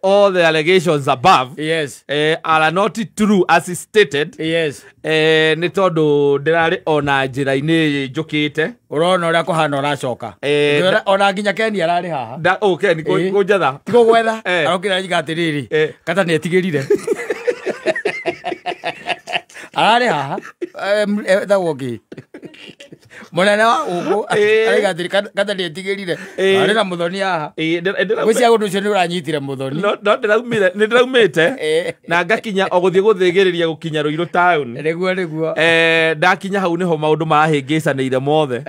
all the allegations above yes are not true as stated. Yes. Ni tondu ndirari ona njira-ini njukite. Urona uria kuhana uracoka. Ona nginya Ken arari haha. Ken kunjatha. Tigo gwetha. Arokira njiga atiriri. Kata ni etigirire. Arari haha. Ethagoki. Munene wa ugu arigatiri kata ni etigirire. Ari na muthoni haha. Gwicia gundu cio ni uranyitire muthoni. No ndiraumite na ngakinya oguthie guthigiriria gukinya Ruiru town. Niguo. Ndakinya hau niho maundu marahingicaniire mothe.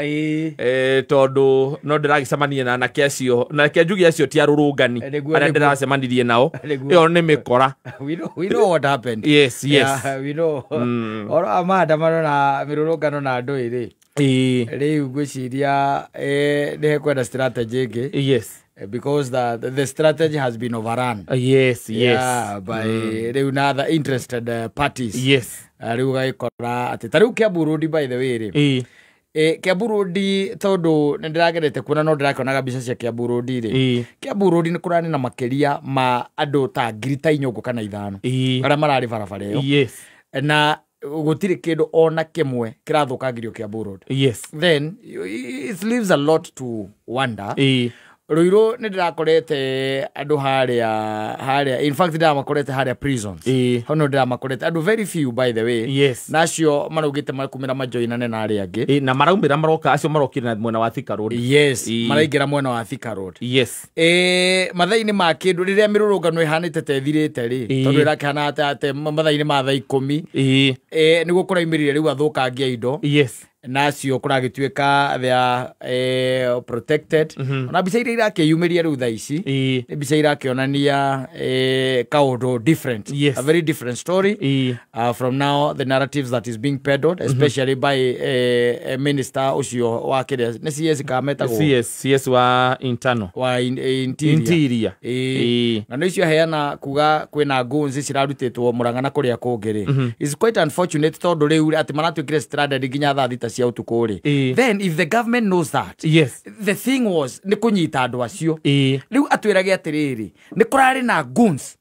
Tondu no ndiragicemania na anake acio na ke njugi acio ti arurungani aria ndiracemanirie nao. Iyo ni mikora. We know what happened. Yes. Yeah, we know. Oro amanda marona mirurungano na andu iri. Riu gwiciria ni kwenda strategy ingi. Yes. Because the strategy has been overrun. Yes. Yeah, by another interested parties. Yes. Riu gaikora ati tariu Kiambu Road by the way ri. Kiambu Road tondu ndiragerete kuna no ndirakona mbica cia Kiambu Road ri. Kiambu Road ni kurani na makeria ma andu ta ngiri ta 4 kana 5 aria marari barabara iyo. Yes. Na gutire kindu ona kimwe kirathukangirio Kiambu Road. Yes. Then it leaves a lot to wonder. Ruiru ni ndirakorete andu haria in fact ndamakorete haria prisons. Hono ndamakorete andu very few by the way. Yes. Nacio marugite makumira majoinane na aria angi. Na maraumira maroka acio marokire na mwena wa Thika Road. Yes. Maraingira mwena wa Thika Road. Yes. Mathaini ma kindu riria mirurungano ihanite tethirite ri tondu irakihana ate mathaini ma thaa 10 niguo kuraimirire riu athukangia indo. Yes. Nacio kuragituika they are protected. Ona bica iria irakiyumiria riu thaa ici ni bica irakionania kaundu different. Yes. A very different story from now the narratives that is being peddled especially by a minister ucio wa kiria ni CS kametagwo CS wa internal wa interior. Na no icio heana kuga kwina gunzi cirarutitwo Murang'a na kuria kungiri. It's quite unfortunate tondu riu ati maratwikire stranded ginya thaa thita cia utuku ri. Then if the government knows that, yes, the thing was ni kunyita andu acio. Riu atwirage atiriri ni kurari na guns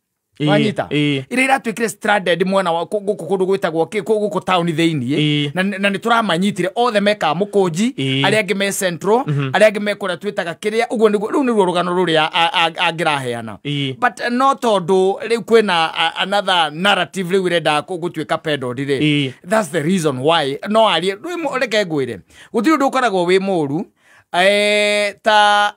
wanyita ira iratwikire stranded mwena wa kundu gwitagwo guku town theini na ni turamanyitire othe meka mukunji aria angi me central aria angi me kura twitaga kiria uguo riu ni rugano ruria angiraheana. But no tondu riu kwina another narrative riu irenda gutwika pedo dire. That's the reason why no ari riu reke ngwire gutiri ndu ukoragwo wi muru ta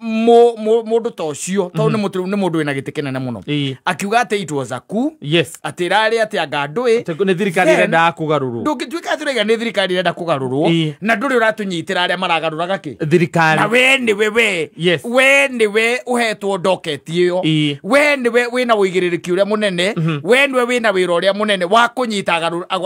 mundu tocio tondu ni mundu wina gitikene muno akiuga ate it was a coup. Yes. Atirari ate agandui ni thirikari irenda kugarurwo ndungitwika atirega ni thirikari irenda kugarurwo na nduri uratunyitira aria maragaruraga ki thirikari na we ni we. Yes. We ni we uhetwo docket iyo we ni we wina uigiririki uria munene we ni we wina wira uria munene wa kunyita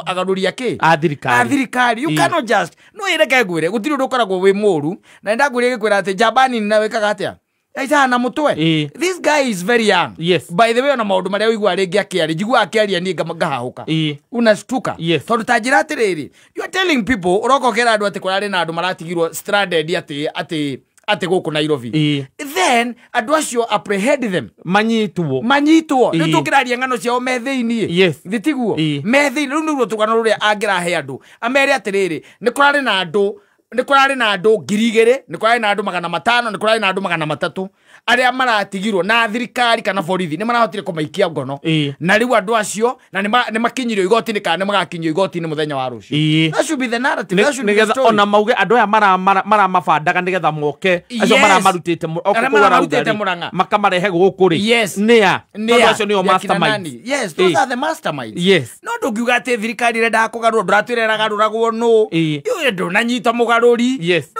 agaruria ki thirikari. You cannot just no ireke ngwire gutiri ndukoragwo wi muru na ndagwire gikwira ati Jabani na weka gatia aita na mutwe. This guy is very young. Yes. By the way ona maundu maria wigwa ringi akiari jigwa akiaria ni ngahahuka unastuka. Yes. Tondu tajira atiriri you are telling people urokokera andu ati kurari na andu maratigirwo stranded ati guku Nairobi. Then andu acio apprehend them manyitwo ni tukiraria ngano ciao metheini. Yes. Thitiguo metheini riu niruo tugano ruria angirahe andu ameri atiriri ni kurari na andu ngirigere ni kurari na andu 500 ni kurari na andu 300 aria maratigirwo na thirikari kana borithi ni marahotire kumaikia ngono na riu andu acio na ni makinyirio igoti-ini kana magakinyio igoti-ini muthenya wa rucio. That should be the narrative. That should be the story. Ona mauge andu aya mara mabandaga nigetha moke acio marutite Murang'a makamarehe guku ri. Yes. Nia andu acio nio mastermind. Yes, those are the masterminds. Yes. No ndungiuga ati thirikari irenda kugarurwo nduratwirera garuragwo no iyo ndunanyita mugaruri. Yes.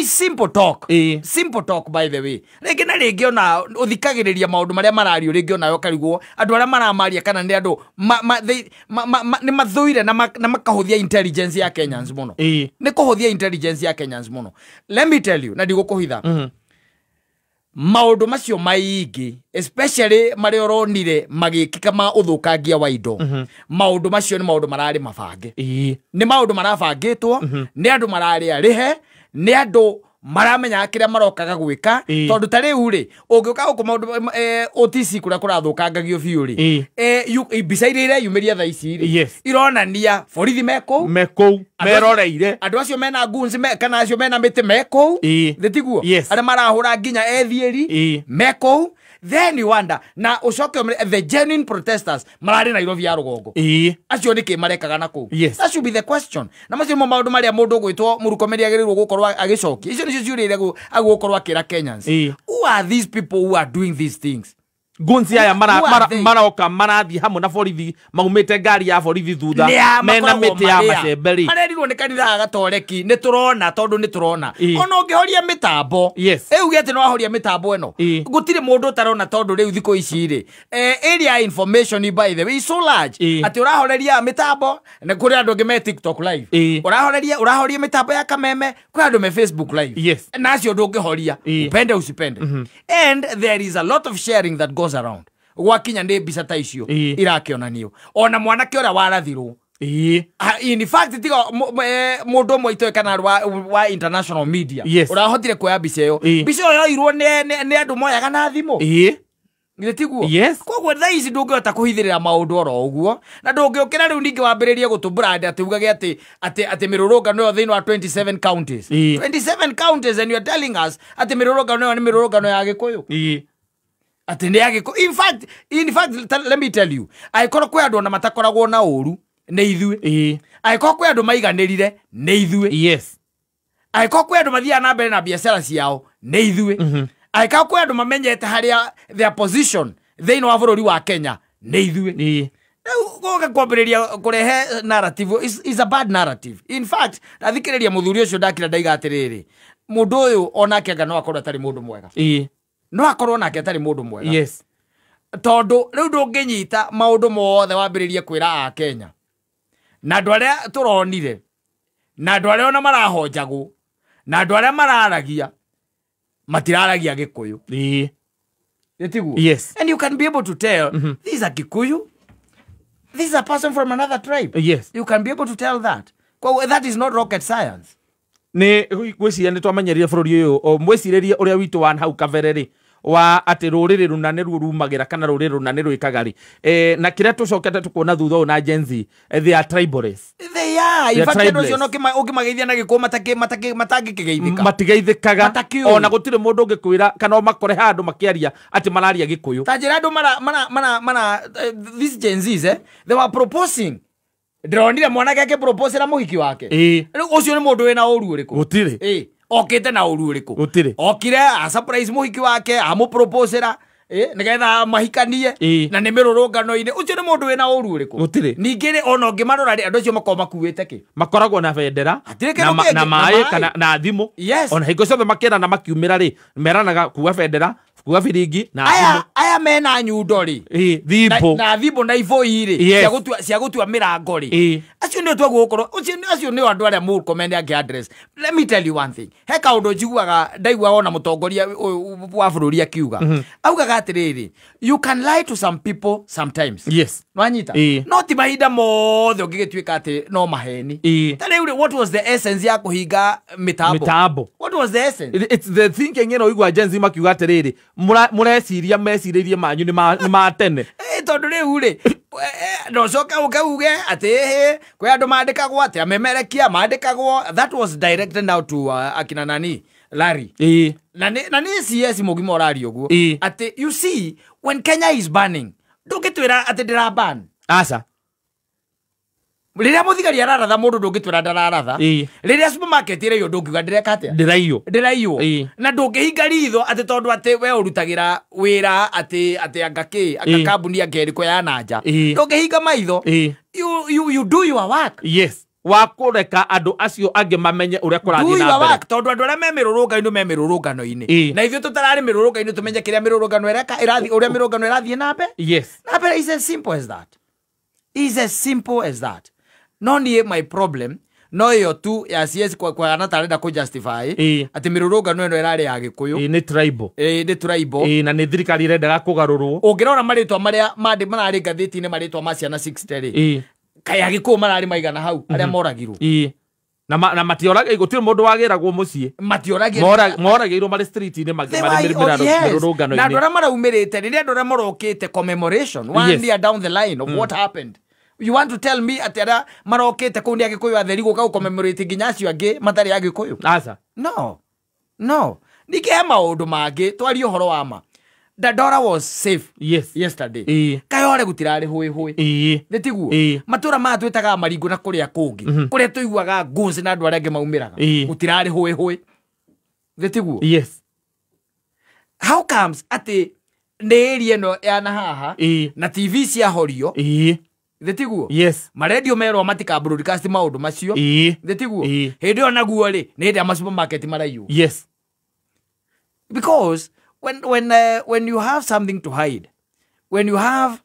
Simple talk. Simple talk by the way. Rege na rege ona uthikagiriria maundu maria marario rege ona yo karigwo andu aria maramaria kana ni andu ni mathuire na makahuthia intelligence ya Kenyans muno. Ni kuhuthia intelligence ya Kenyans muno. Let me tell you na ndigukuhitha maundu macio maingi especially maria oronire magikika ma uthukangia wa indo maundu macio ni maundu marari mabange ni maundu marabangitwo ni andu marari arihe ni andu maramenya kiria marokaga gwika tondu tari uri ungiuka guko maundu OTC kuria kurathukangagio biu ri mbica iria yumiria tha ici ri ironania borithi mekou meroreire andu acio mena guns kana acio mena miti mekou thitiguo aria marahura nginya ethieri mekou. Then you wonder na ucoke the genuine protesters marari Nairobi ya rugongo acio niki marekaga nako. That should be the question. Na macio mo maundu maria mundu gwitwo murukomeri agirirwo gukorwa agicoki icio nicio ciurire agukorwa akira Kenyans. Who are these people who are doing these things? Gunzi aya maroka marathi hamwe na borithi maumite ngari ya borithi thutha mena miti ya macemberi marerirwo ni kanitha gatoreki ni turona tondu ni turona ona ungihoria mitambo eu gete no ahoria mitambo eno gutire mundu tarona tondu riu thiko ici ri area information by the way is so large ati urahoreria mitambo na kuri andu ngi me TikTok live urahoria mitambo ya kameme kuri andu me Facebook live na acio ndungihoria upende usipende and there is a lot of sharing that goes around gwakinya ndi mbica ta icio irakionanio ona mwanake ora warathirwo in fact tiga mundu mwaito kana wa international media urahotire kuya mbica yo mbica yo irwo ni andu moyaga na thimo ngitiguo kogwo tha ici ndungihota kuhithirira maundu oro uguo na ndungiukira riu ningi wambiririe gutubrand ati ugage ati mirurungano yo thiini wa 27 counties 27 counties and you are telling us ati mirurungano yo ni mirurungano ya Gikuyu atende agiko in fact let me tell you aikoro kwe andu na matakoragwo na uru ne ithue aikoro kwe andu maiganirire ne ithue aikoro kwe andu mathia na mbere na biashara ciao ne ithue aikoro kwe andu mamenyete haria their position they know bururi wa Kenya ne ithue goga kwambiriria kurehe narrative is a bad narrative. In fact athikiriria muthuri ucio ndakira ndaiga atiriri mundu uyu onake anga no akorwo tari mundu mwega no akorwo nake atari mundu mwega tondu riu ndunginyita maundu mothe wambiririe kwira a Kenya na andu aria turonire na andu aria ona marahonjagu na andu aria mararagia matiraragia Gikuyu yetiguo and you can be able to tell these are Gikuyu, this is a person from another tribe. You can be able to tell that. That is not rocket science. Ne gwiciria ni twamenyerire bururi uyu o mwiciririe uria witu wa hau kavereri wa ati ruriri runane rumagira kana ruriri runane rwikagari na kiria tucokete tukuona thutha na Gen Z they are tribalists. They are in fact no ciono ukimageithia na gikuo matangikigeithika matigeithikaga ona gutire mundu ungikwira kana makore handu makiaria ati malaria Gikuyu tajira andu mana these Gen Zs they were proposing ndronire mwanake ake propose na muhiki wake ucio ni mundu wina uru uriku gutire okite na uru uriku gutire okire a surprise muhiki wake amu proposera nigetha mahikanie na ni mirurungano ine ucio ni mundu wina uru uriku gutire ningire ona ngimarora ri andu acio makoma kuwite ki makoragwo na bendera na mai kana na thimu ona hingo ciothe makena na makiumira ri meranaga kuwa bendera kuwa biringi na thimu aya mena nyundo ri thibo na thibo na ivoi ri cia gutua mirango ri acio ni twagu gukorwo acio ni andu aria mu comment yake address. Let me tell you one thing, he kaundu njiguaga ndaigua ona mutongoria wa bururi akiuga augaga atiriri you can lie to some people sometimes nwanyita no ti mahinda mothe ungigituika ati no maheni tari what was the essence ya kuhinga mitambo what was the essence? It's the thinking igwa Gen Z makiuga atiriri mureciria mesiririe manyu ni ma tene tondu riu ri no coka ukauge ati kwe andu mandikagwo ati amemerekia mandikagwo that was directed out to akina nani Larry na ni CS mugimo rari uguo ati you see when Kenya is banning ndungitwira ati ndira ban asa riria muthigari araratha mundu ndungitwira ndararatha riria supermarket ire yo ndungiuga ndireka atia ndiraio na ndungihinga ritho ati tondu ati we urutagira wira ati anga kambuni angeriko ya nanja ndungihinga maitho you do your work wa kureka andu acio ange mamenye uria kurathie na mbere tondu andu aria memirurungano ine na ithio tutarari mirurungano tumenye kiria mirurungano irathi uria mirurungano irathie na mbere na mbere is as simple as that no nie my problem no yo tu ya CS kwa anatarenda ku justify ati mirurungano eno irari ya Gikuyu ni tribal na ni thirikari irendaga kugarurwo ungirora maritwa maria marari ngathiti-ini maritwa ma ciana 60 kaya Gikuyu marari maigana hau aria moragirwo na matiorage gutire mundu wagiragwo mucii matiorage moragirwo mari street ni mirurungano na ndora maraumirite riria ndora marokite commemoration one year down the line of what happened. You want to tell me atera marokite kundi agikuyu atheri guka commemorate nginya acio angi matari agikuyu? Asa no nike maundu mangi twari uhoro wa ma. Dandora was safe yesterday. Kayore gutirari hui netiguo matura matwetaga maringo na kuria kungi kuria tuiguaga guns na andu aria angi maumiraga gutirari hui netiguo. How comes ati neeri eno yana haha na TV cia horio netiguo maredio mero matika broadcast maundu macio netiguo hindi ona guo ri ni ndi supermarket marayu because when you have something to hide, when you have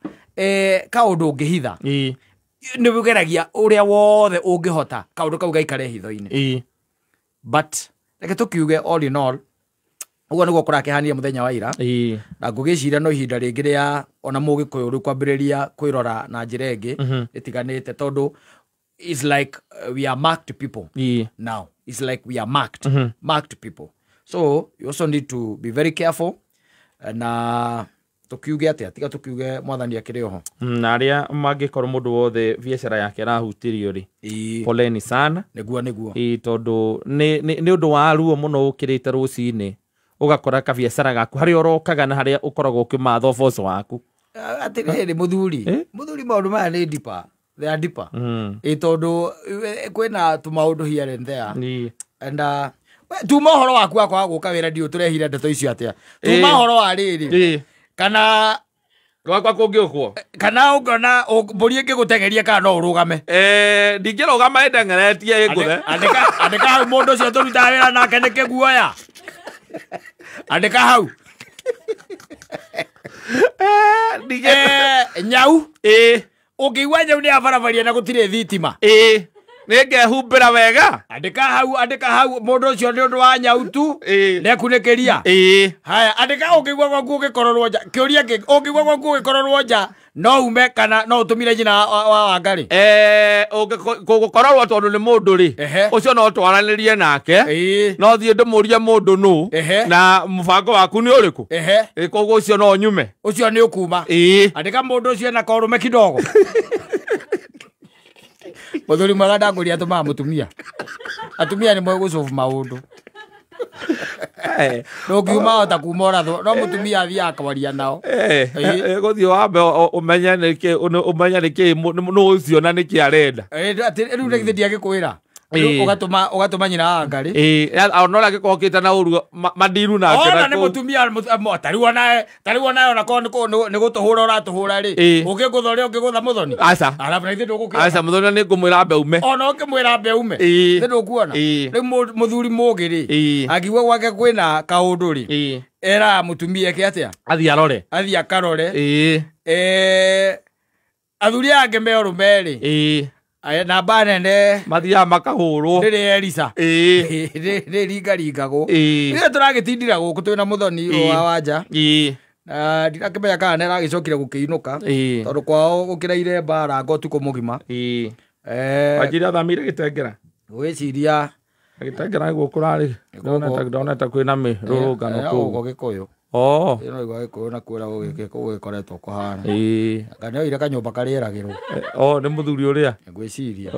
kaundu ngihitha ni bugeragia uria wothe ungihota kaundu kau gaikare hitho-ini but reke tukiuge all in all ugo niguo kurakihania muthenya wa ira na ngugiciria no ihinda ringi ria ona mugikuyu ri kwambiriria kwirora na njira ingi itiganite tondu it's like we are marked people now. It's like we are marked people. So you also need to be very careful na tukiuge atia tiga tukiuge mwathani akiri oho na aria mangikorwo mundu wothe biashara yake rahutirio ri poleni sana niguo tondu ni undu wa ruo muno ukirite rucini ugakora ka biashara gaku hari orokaga na haria ukoragwo ukimatha boss waku atiri muthuri maundu maya ni dipa they are deeper tondu kwina tumaundu here and there and tuma horo waku akwa guka wira ndio turehire ndeto icio atia tuma horo wa riri kana gwakwa kungiukwo kana ungona mburi ingi gutengeria kana no urugame ndingirugama ndengeretie nguthe andika hau mundu ucio turuta wira nake nike guoya andika hau nyau ungiigua nyau ni abarabaria na gutire thitima ningehumbira wega andika hau mundu ucio ni undu wa nyau tu nekunikiria haya andika ungigua gwaku ugikororwo nja kiuria kingi ungigua gwaku ugikororwo nja no ume kana no utumire jina wa ngari ugikororwo tondu ni mundu ri ucio no twaranirie nake no thie ndumuria mundu nu na mubango waku ni uriku koguo ucio no nyume ucio ni ukuma andika mundu ucio na korume kidogo muthuri mwega ndanguri atuma mutumia ni mwe gucofu maundu no kiuma hota kuma ratho no mutumia athia akwaria nao guthio wambe umenya niki no ucio na niki arenda riu nĩ githĩ ndiagĩkwĩra ugatuma nyina wa ngari onora gikokite na uru madiru nake ona ni mutumia tariwa nayo na ko ni gutuhura uratuhura ri ungiguthoria ungigutha muthoni alafu na ithe ndugukira asa muthoni ni ngumwira mbe ume ona ukimwira mbe ume ithe ndukuona ri muthuri mugi ri agiwa gwake kwina kaundu ri era mutumia ke atia athi akarore athuri ange meorume ri namba nene mathia makahurwo ndiri Elisa ndiri ngaringagwo ire turagitindira guku twina muthoni wa wanja ndirakimenya kana neragicokire gukiinuka tondu kwao gukiraire mbara ngotuko mugima ajira thamire gitengera gwiciria gitengera guo kurari ndona ta kwina mirurungano kugo gikuyu ino igwa gikuyu na kwira gugikoretwo kuhana kana ire kanyumba karieragirwo ni muthuri uria ngwiciria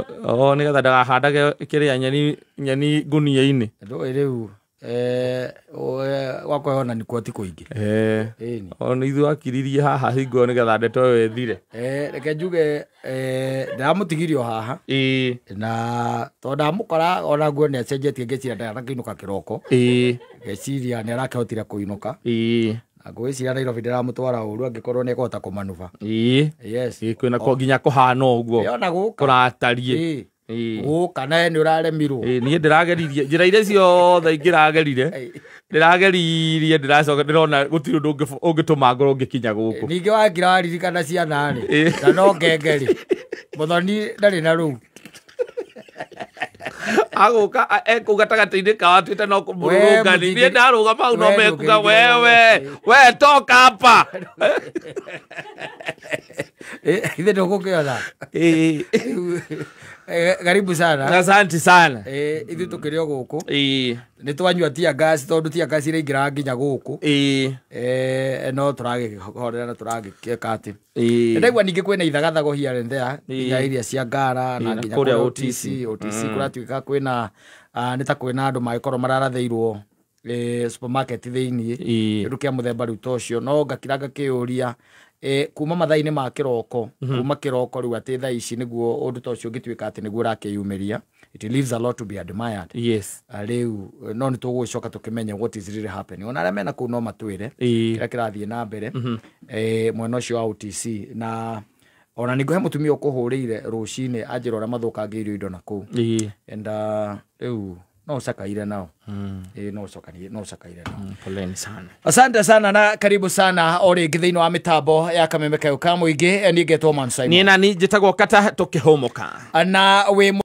ni getha ndagahandage kiria nyeni ngunia-ini ndo riu wakwona ni kwoti kuingi ni ithu akiririe haha hingo ni getha ndeto wethire reke njuge ndamutigirio haha na tonda mukora ona guo ni acenjetie ngeciria ndarakiinuka kiroko ngeciria ni arakehotire kuinuka na ngwiciria Nairobi ndiramutwara uru angikorwo ni ekota kumanuva kwina ko nginya kuhana uguo kuratarie kana ni uraremirwo ni ndirageririe njira ire ciothe ingiragerire ndirageririe ndiracoka ndirona gutiri undu ungituma ngoro ngikinya guku ningi wakira waririkana ciana ri na no ngengeri muthoni ndari na ru aguka gatagati-ini ka twite no kumurungani nie ndaruga mau no mekuga we toka hapa Ithe ndoko kiona. Karibu sana. Asante sana. Ithe tukiri guku. Ni twanyua tia gas tondu tia gas ire ingira nginya guku. No turagihorera na turagikeka ati. Ndaigua ningi kwina ithagathago here and there. Nginya iria cia Ngara na nginya kuria OTC kuratuika kwina nita kwina andu magikoro mararatheirwo supermarket thiini ndu kia muthemba riu tocio no ngakiranga kiuria kuma mathaini ma kiroko kuma kiroko riu ati thaa ici niguo undu tocio ngituika ati niguo rakiyumiria. It leaves a lot to be admired. Yes. Riu no ni tugucoka tukimenya what is really happening. Ona aria mena ku no matwire kira kirathie na mbere mwena ucio wa OTC na ona ninguhe mutumia ukuhurire rucine anjira ora mathukangiirio indo na ku and riu no sakaire nao no sakaire nao. Poleni sana. Asante sana na karibu sana ori ngithiino wa mitambo ya Kameme Kayo ka muingi ni ngetwo Man Simon. Ni nani njitagwo Kata tukihomoka na we